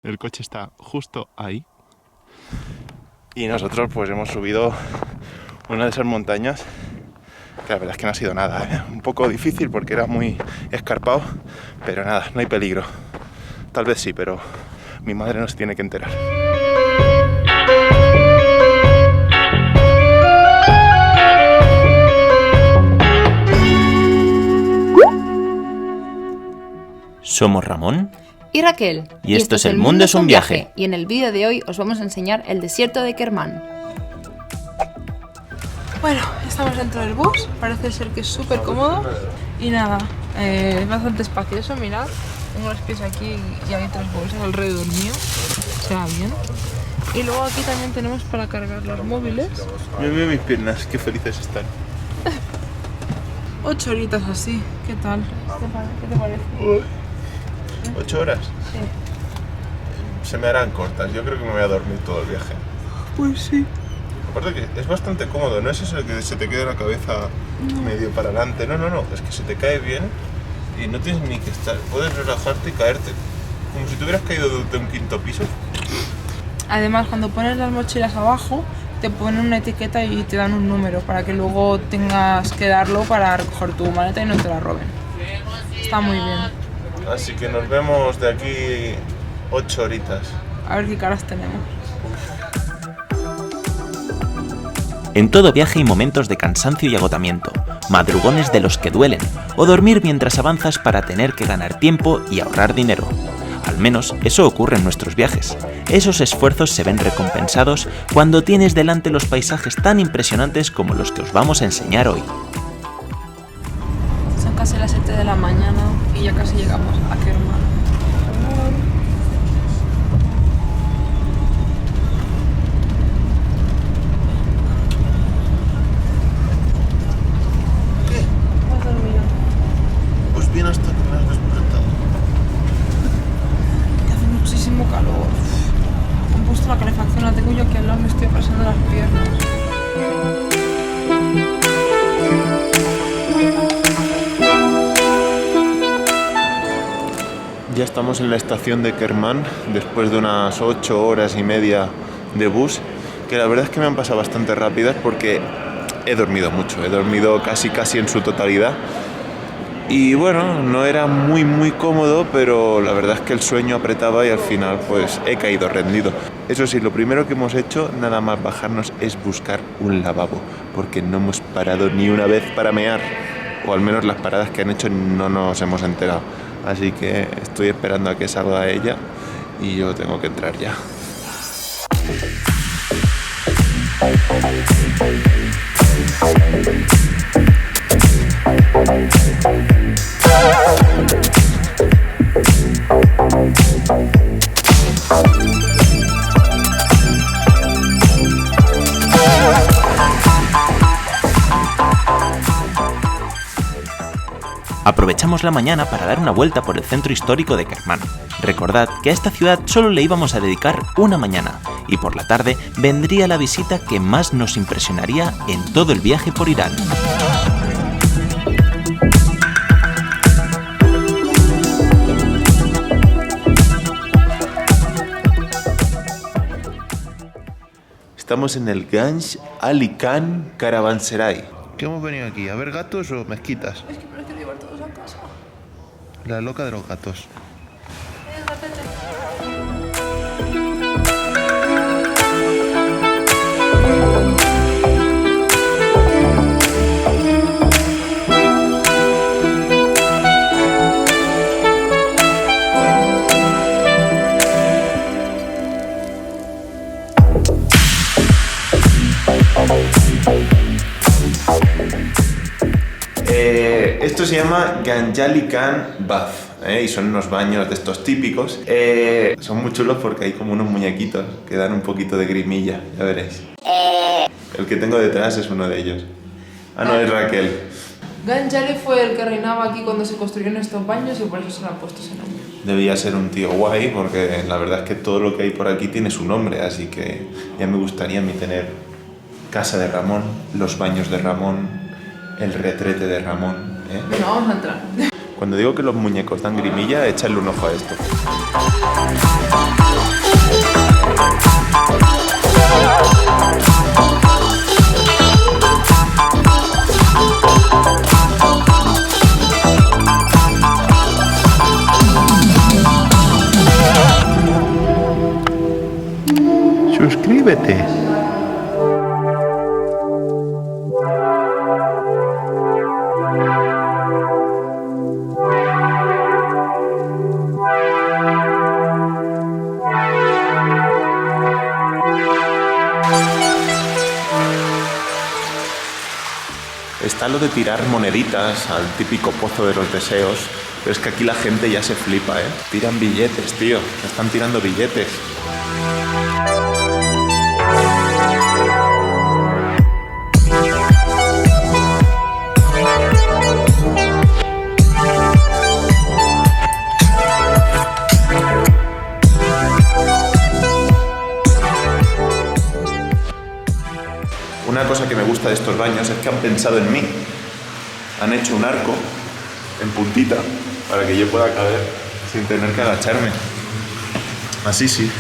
El coche está justo ahí. Y nosotros pues hemos subido una de esas montañas que la verdad es que no ha sido nada, ¿eh? Un poco difícil porque era muy escarpado, pero nada, no hay peligro. Tal vez sí, pero mi madre no se tiene que enterar. Somos Ramón y Raquel. Y esto es El Mundo es un Viaje. Y en el vídeo de hoy os vamos a enseñar el desierto de Kermán. Bueno, estamos dentro del bus, parece ser que es súper cómodo. Y nada, es bastante espacioso, mirad. Tengo los pies aquí y hay 3 bolsas alrededor mío, se va bien. Y luego aquí también tenemos para cargar los móviles. Mira mis piernas, qué felices están. 8 horitas así, ¿qué tal? ¿Qué te parece? 8 horas. Sí. Se me harán cortas, yo creo que me voy a dormir todo el viaje. Pues sí. Aparte que es bastante cómodo, no es eso de que se te quede la cabeza medio para adelante, no, es que se te cae bien y no tienes ni que estar, puedes relajarte y caerte, como si te hubieras caído de un 5.º piso. Además, cuando pones las mochilas abajo, te ponen una etiqueta y te dan un número para que luego tengas que darlo para recoger tu maleta y no te la roben. Está muy bien. Así que nos vemos de aquí 8 horitas. A ver qué caras tenemos. En todo viaje hay momentos de cansancio y agotamiento, madrugones de los que duelen, o dormir mientras avanzas para tener que ganar tiempo y ahorrar dinero. Al menos eso ocurre en nuestros viajes. Esos esfuerzos se ven recompensados cuando tienes delante los paisajes tan impresionantes como los que os vamos a enseñar hoy. Son casi las 7 de la mañana y ya casi llegamos a Kermán. Pues bien hasta que me has despertado. Que hace muchísimo calor. Han puesto la calefacción, la tengo yo aquí al lado, me estoy abrasando las piernas. Ya estamos en la estación de Kermán después de unas 8 horas y media de bus, que la verdad es que me han pasado bastante rápidas porque he dormido mucho, he dormido casi en su totalidad. Y bueno, no era muy cómodo, pero la verdad es que el sueño apretaba y al final pues he caído rendido. Eso sí, lo primero que hemos hecho, nada más bajarnos, es buscar un lavabo, porque no hemos parado ni una vez para mear, o al menos las paradas que han hecho no nos hemos enterado. Así que estoy esperando a que salga ella y yo tengo que entrar ya. Aprovechamos la mañana para dar una vuelta por el centro histórico de Kermán. Recordad que a esta ciudad solo le íbamos a dedicar una mañana y por la tarde vendría la visita que más nos impresionaría en todo el viaje por Irán. Estamos en el Ganj Ali Khan Caravanserai. ¿Qué hemos venido aquí? ¿A ver gatos o mezquitas? Es que parece llevar todos a casa. La loca de los gatos. Esto se llama Ganjali Khan Bath, y son unos baños de estos típicos. Son muy chulos porque hay como unos muñequitos que dan un poquito de grimilla, ya veréis. El que tengo detrás es uno de ellos. Ah, no, es Raquel. Ganjali fue el que reinaba aquí cuando se construyeron estos baños y por eso se le han puesto ese nombre. Debía ser un tío guay porque la verdad es que todo lo que hay por aquí tiene su nombre, así que ya me gustaría a mí tener casa de Ramón, los baños de Ramón, el retrete de Ramón. Bueno, vamos a entrar. Cuando digo que los muñecos dan grimilla, échale un ojo a esto. Suscríbete. Está lo de tirar moneditas al típico pozo de los deseos, pero es que aquí la gente ya se flipa, ¿eh? Tiran billetes, tío. Están tirando billetes. Una cosa que me gusta de estos baños es que han pensado en mí. Han hecho un arco en puntita para que yo pueda caber sin tener que agacharme. Así sí.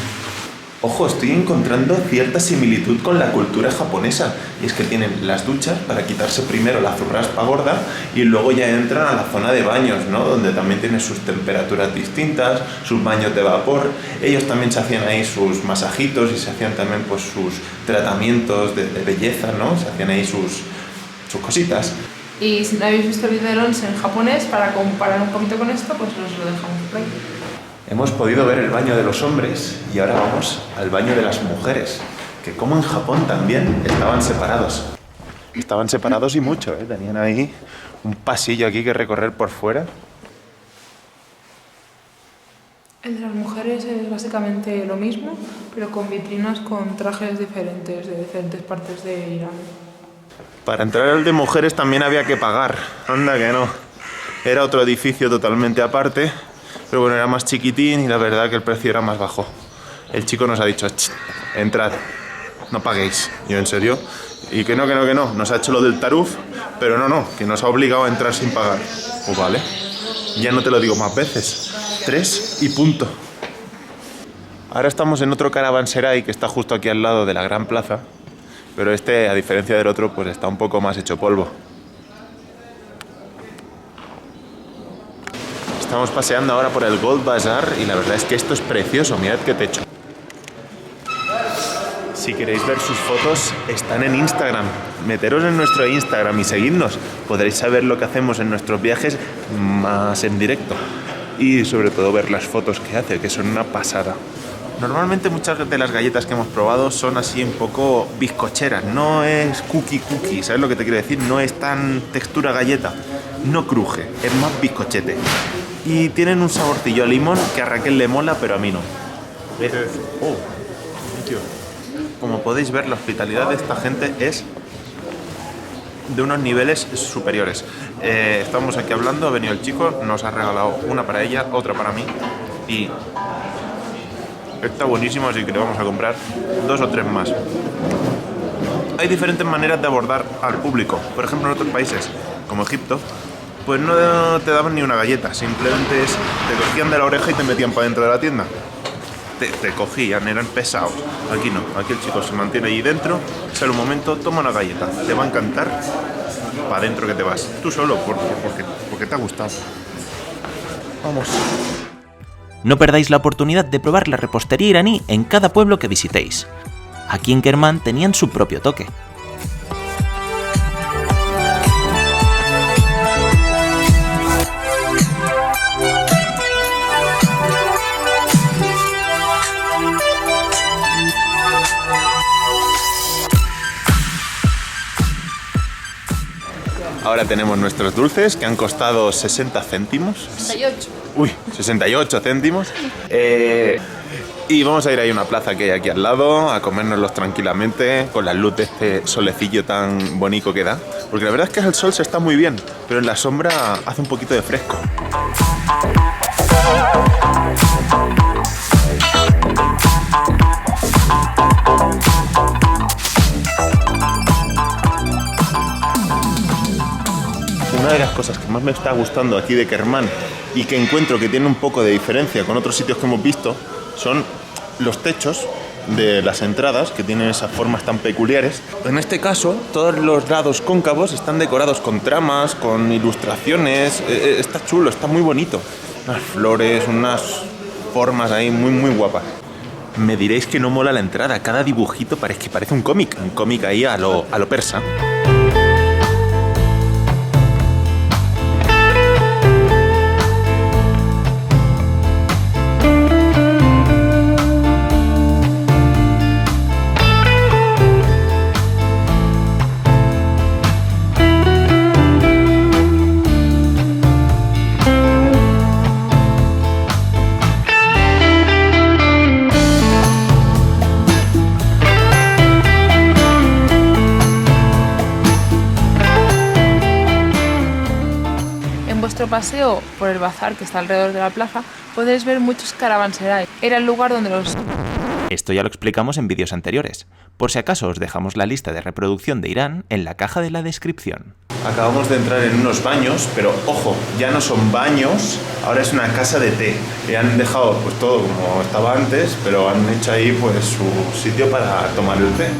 Ojo, estoy encontrando cierta similitud con la cultura japonesa. Y es que tienen las duchas para quitarse primero la zurraspa gorda y luego ya entran a la zona de baños, ¿no? Donde también tienen sus temperaturas distintas, sus baños de vapor. Ellos también se hacían ahí sus masajitos y se hacían también pues sus tratamientos de belleza, ¿no? Se hacían ahí sus cositas. Y si no habéis visto el vídeo de Once en japonés, para comparar un poquito con esto, pues os lo dejamos por ahí. Hemos podido ver el baño de los hombres y ahora vamos al baño de las mujeres, que como en Japón también estaban separados. Estaban separados y mucho, ¿eh? Tenían ahí un pasillo aquí que recorrer por fuera. El de las mujeres es básicamente lo mismo, pero con vitrinas con trajes diferentes de diferentes partes de Irán. Para entrar al de mujeres también había que pagar. Anda que no. Era otro edificio totalmente aparte. Pero bueno, era más chiquitín y la verdad que el precio era más bajo. El chico nos ha dicho, entrad, no paguéis. Y yo, ¿en serio? Y que no. Nos ha hecho lo del taruf, pero no, que nos ha obligado a entrar sin pagar. Pues vale, ya no te lo digo más veces. 3 y punto. Ahora estamos en otro caravanserai que está justo aquí al lado de la gran plaza. Pero este, a diferencia del otro, pues está un poco más hecho polvo. Estamos paseando ahora por el Gold Bazaar y la verdad es que esto es precioso, mirad qué techo. Si queréis ver sus fotos, están en Instagram. Meteros en nuestro Instagram y seguidnos. Podréis saber lo que hacemos en nuestros viajes más en directo. Y sobre todo ver las fotos que hace, que son una pasada. Normalmente muchas de las galletas que hemos probado son así un poco bizcocheras. No es cookie, ¿sabes lo que te quiero decir? No es tan textura galleta. No cruje, es más bizcochete. Y tienen un saborcillo a limón que a Raquel le mola, pero a mí no. Oh, tío. Como podéis ver, la hospitalidad de esta gente es de unos niveles superiores. Estamos aquí hablando, ha venido el chico, nos ha regalado una para ella, otra para mí. Y está buenísimo, así que le vamos a comprar 2 o 3 más. Hay diferentes maneras de abordar al público. Por ejemplo, en otros países, como Egipto, pues no te daban ni una galleta, simplemente te cogían de la oreja y te metían para dentro de la tienda. Te cogían, eran pesados. Aquí no, aquí el chico se mantiene ahí dentro, sale un momento, toma una galleta, te va a encantar, para adentro que te vas. Tú solo, porque te ha gustado. Vamos. No perdáis la oportunidad de probar la repostería iraní en cada pueblo que visitéis. Aquí en Kermán tenían su propio toque. Ahora tenemos nuestros dulces que han costado 60 céntimos. 68. Uy, 68 céntimos. Y vamos a ir ahí a una plaza que hay aquí al lado, a comérnoslos tranquilamente, con la luz de este solecillo tan bonito que da. Porque la verdad es que el sol se está muy bien, pero en la sombra hace un poquito de fresco. Una de las cosas que más me está gustando aquí de Kermán y que encuentro que tiene un poco de diferencia con otros sitios que hemos visto son los techos de las entradas, que tienen esas formas tan peculiares. En este caso, todos los lados cóncavos están decorados con tramas, con ilustraciones. Está chulo, está muy bonito. Unas flores, unas formas ahí muy guapas. me diréis que no mola la entrada. Cada dibujito parece un cómic ahí a lo persa. Paseo por el bazar que está alrededor de la plaza, podéis ver muchos caravanserai. Era el lugar donde los... Esto ya lo explicamos en vídeos anteriores. Por si acaso os dejamos la lista de reproducción de Irán en la caja de la descripción. Acabamos de entrar en unos baños, pero ojo, ya no son baños, ahora es una casa de té. Y han dejado pues todo como estaba antes, pero han hecho ahí pues su sitio para tomar el té.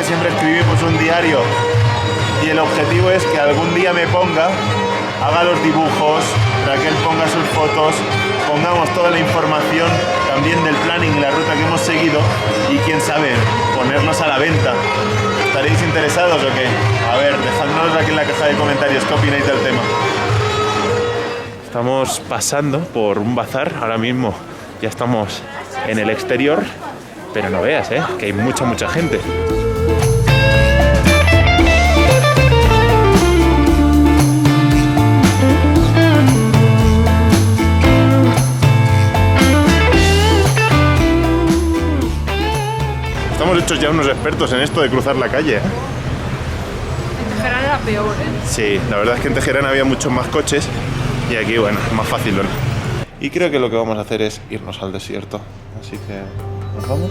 Siempre escribimos un diario y el objetivo es que algún día me ponga, haga los dibujos, Raquel ponga sus fotos, pongamos toda la información también del planning y la ruta que hemos seguido y quién sabe, ponerlos a la venta. ¿Estaréis interesados o qué? A ver, dejadnos aquí en la caja de comentarios qué opináis del tema. Estamos pasando por un bazar ahora mismo, ya estamos en el exterior, pero no veas, que hay mucha gente. Estamos hechos ya unos expertos en esto de cruzar la calle. En Teherán era peor, Sí, la verdad es que en Teherán había muchos más coches y aquí, bueno, es más fácil, ¿no? Y creo que lo que vamos a hacer es irnos al desierto. Así que, ¿nos vamos?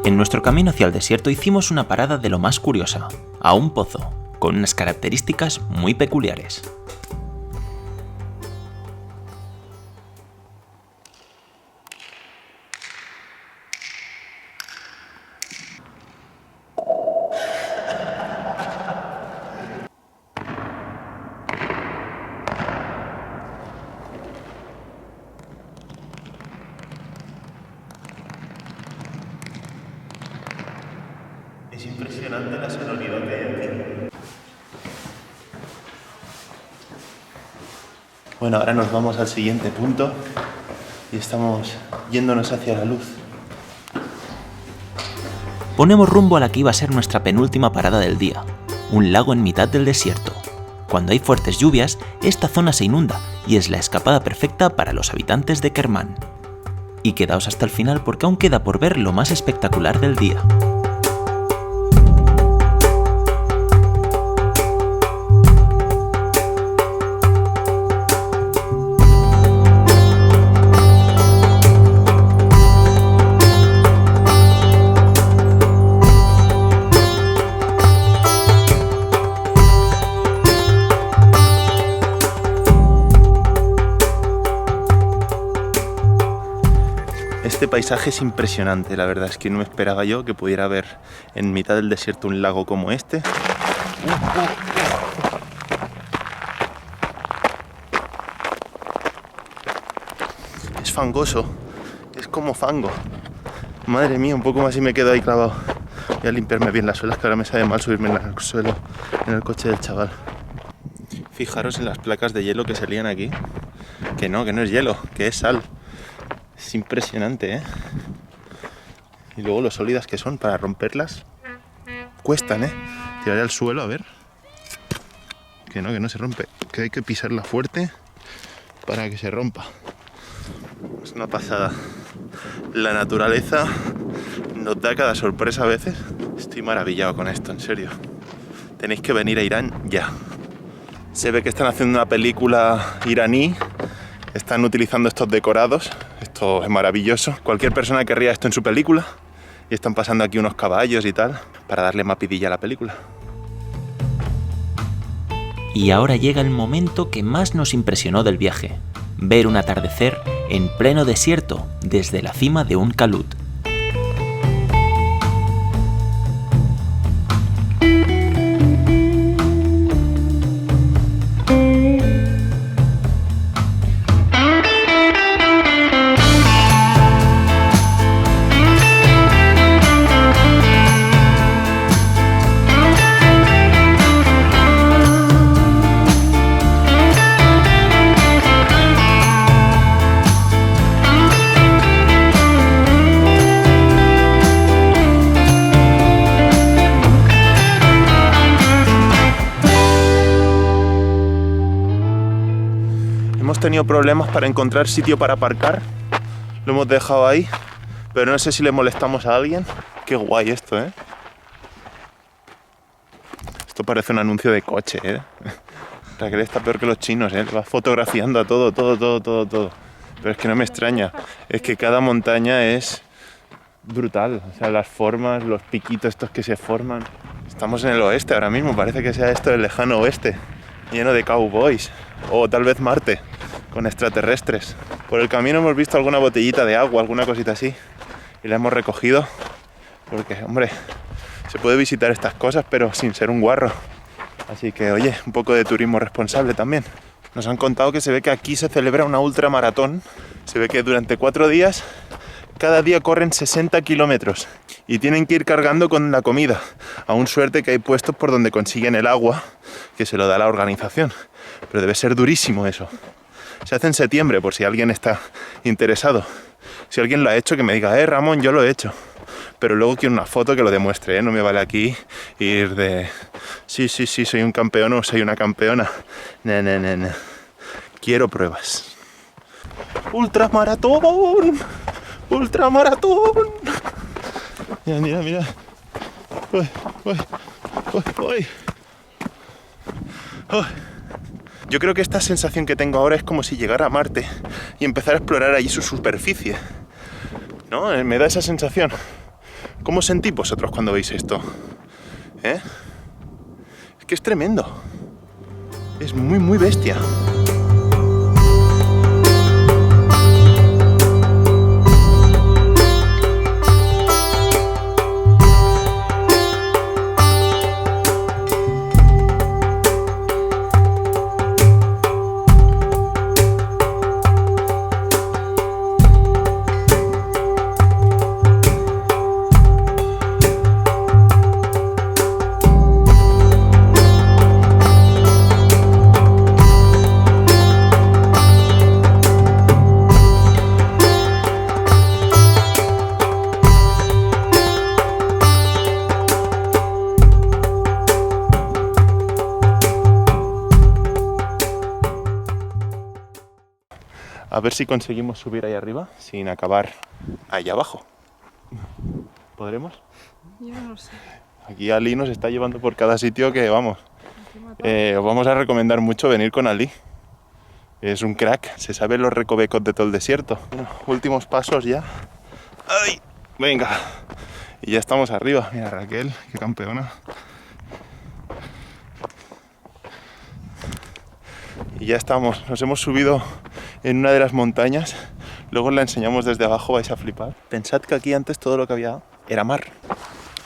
En nuestro camino hacia el desierto hicimos una parada de lo más curiosa, a un pozo, con unas características muy peculiares. Es impresionante la sonoridad que hay aquí. Bueno, ahora nos vamos al siguiente punto y estamos yéndonos hacia la luz. Ponemos rumbo a la que iba a ser nuestra penúltima parada del día, un lago en mitad del desierto. Cuando hay fuertes lluvias, esta zona se inunda y es la escapada perfecta para los habitantes de Kermán. Y quedaos hasta el final porque aún queda por ver lo más espectacular del día. Este paisaje es impresionante, la verdad es que no me esperaba yo que pudiera ver en mitad del desierto un lago como este. Es fangoso, es como fango. Madre mía, un poco más y me quedo ahí clavado. Voy a limpiarme bien las suelas, que ahora me sabe mal subirme en el suelo en el coche del chaval. Fijaros en las placas de hielo que salían aquí. Que no es hielo, que es sal. Es impresionante, ¿eh? Y luego lo sólidas que son, para romperlas cuestan, ¿eh? Tiraré al suelo, a ver. Que no se rompe. Que hay que pisarla fuerte para que se rompa. Es una pasada. La naturaleza nos da cada sorpresa a veces. Estoy maravillado con esto, en serio. Tenéis que venir a Irán ya. Se ve que están haciendo una película iraní. Están utilizando estos decorados. Esto es maravilloso. Cualquier persona querría esto en su película. Y están pasando aquí unos caballos y tal para darle más vidilla a la película. Y ahora llega el momento que más nos impresionó del viaje. Ver un atardecer en pleno desierto desde la cima de un calut. Hemos tenido problemas para encontrar sitio para aparcar. Lo hemos dejado ahí, pero no sé si le molestamos a alguien. Qué guay esto, ¿eh? Esto parece un anuncio de coche, ¿eh? Raquel está peor que los chinos, ¿eh? Va fotografiando a todo. Pero es que no me extraña. Es que cada montaña es brutal. O sea, las formas, los piquitos estos que se forman. Estamos en el oeste ahora mismo. Parece que sea esto el lejano oeste. Lleno de cowboys. O tal vez Marte, con extraterrestres. Por el camino hemos visto alguna botellita de agua, alguna cosita así. Y la hemos recogido. Porque, hombre, se puede visitar estas cosas, pero sin ser un guarro. Así que, oye, un poco de turismo responsable también. Nos han contado que se ve que aquí se celebra una ultramaratón. Se ve que durante 4 días, cada día corren 60 kilómetros. Y tienen que ir cargando con la comida. Aún suerte que hay puestos por donde consiguen el agua, que se lo da la organización. Pero debe ser durísimo eso. Se hace en septiembre, por si alguien está interesado. Si alguien lo ha hecho, que me diga, Ramón, yo lo he hecho. Pero luego quiero una foto que lo demuestre, ¿eh? No me vale aquí ir de... Sí, soy un campeón o soy una campeona. No. Quiero pruebas. ¡Ultramaratón! ¡Ultramaratón! Mira. Uy. Yo creo que esta sensación que tengo ahora es como si llegara a Marte y empezar a explorar allí su superficie, ¿no? Me da esa sensación. ¿Cómo sentís vosotros cuando veis esto? Es que es tremendo. Es muy bestia. A ver si conseguimos subir ahí arriba sin acabar ahí abajo. ¿Podremos? Yo no lo sé. Aquí Ali nos está llevando por cada sitio que vamos. Os vamos a recomendar mucho venir con Ali. Es un crack, se sabe los recovecos de todo el desierto. Bueno, últimos pasos ya. ¡Ay! Venga. Y ya estamos arriba. Mira Raquel, qué campeona. Y ya estamos, nos hemos subido en una de las montañas. Luego la enseñamos desde abajo, vais a flipar. Pensad que aquí antes todo lo que había era mar.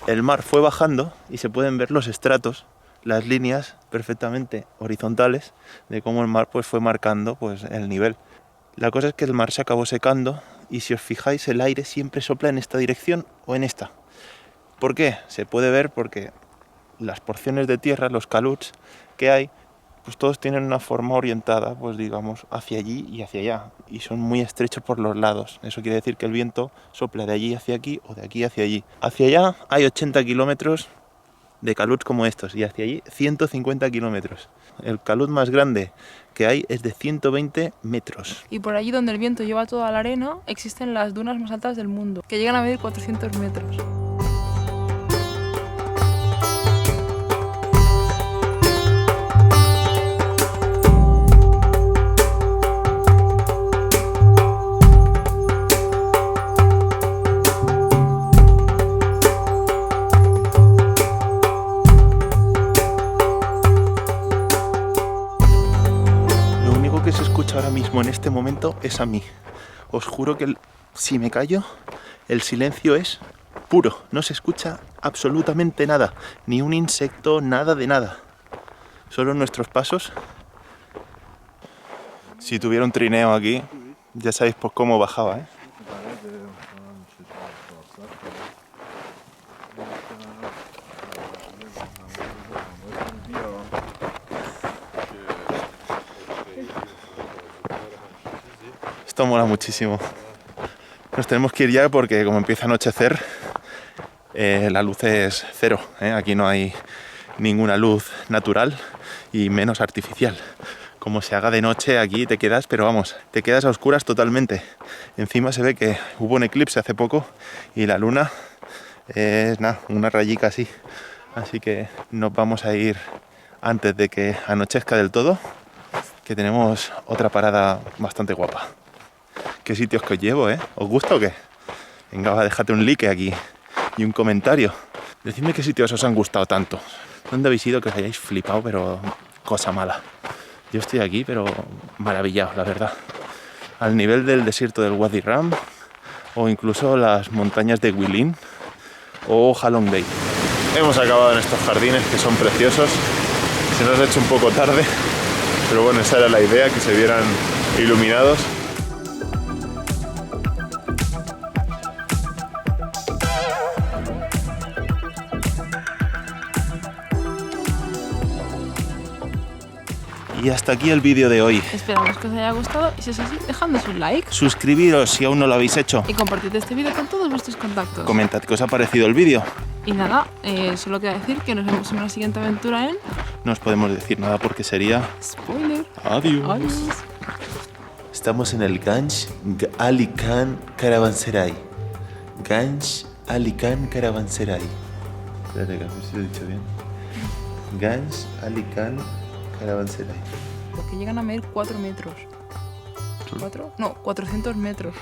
El mar fue bajando y se pueden ver los estratos, las líneas perfectamente horizontales de cómo el mar pues fue marcando pues el nivel. La cosa es que el mar se acabó secando y si os fijáis el aire siempre sopla en esta dirección o en esta. ¿Por qué? Se puede ver porque las porciones de tierra, los caluts que hay, pues todos tienen una forma orientada, pues digamos, hacia allí y hacia allá. Y son muy estrechos por los lados. Eso quiere decir que el viento sopla de allí hacia aquí o de aquí hacia allí. Hacia allá hay 80 kilómetros de caluts como estos y hacia allí 150 kilómetros. El calut más grande que hay es de 120 metros. Y por allí donde el viento lleva toda la arena, existen las dunas más altas del mundo, que llegan a medir 400 metros. Ahora mismo en este momento es a mí. Os juro que si me callo, el silencio es puro. No se escucha absolutamente nada. Ni un insecto, nada de nada. Solo nuestros pasos. Si tuviera un trineo aquí, ya sabéis por cómo bajaba, ¿eh? Esto mola muchísimo. Nos tenemos que ir ya porque como empieza a anochecer, la luz es cero, ¿eh? Aquí no hay ninguna luz natural y menos artificial. Como se haga de noche aquí te quedas, pero vamos, te quedas a oscuras totalmente. Encima se ve que hubo un eclipse hace poco y la luna es nada, una rayica así. Así que nos vamos a ir antes de que anochezca del todo, que tenemos otra parada bastante guapa. ¿Qué sitios que os llevo, eh? ¿Os gusta o qué? Venga, va, déjate un like aquí y un comentario. Decidme qué sitios os han gustado tanto. ¿Dónde habéis ido que os hayáis flipado, pero cosa mala? Yo estoy aquí, pero maravillado, la verdad. Al nivel del desierto del Wadi Rum, o incluso las montañas de Guilin o Halong Bay. Hemos acabado en estos jardines que son preciosos. Se nos ha hecho un poco tarde, pero bueno, esa era la idea, que se vieran iluminados. Y hasta aquí el vídeo de hoy. Esperamos que os haya gustado y si es así, dejadnos un like Suscribiros si aún no lo habéis hecho. y compartid este vídeo con todos vuestros contactos. Comentad qué os ha parecido el vídeo. Y nada, solo queda decir que nos vemos en una siguiente aventura en... No os podemos decir nada porque sería... Spoiler. Adiós. Adiós. Estamos en el Ganj Ali Khan Caravanserai. Ganj Ali Khan Caravanserai. Espérate, que a ver si lo he dicho bien. Ganj Ali Khan Caravanserai. Porque llegan a medir 4 metros. ¿4? No, 400 metros.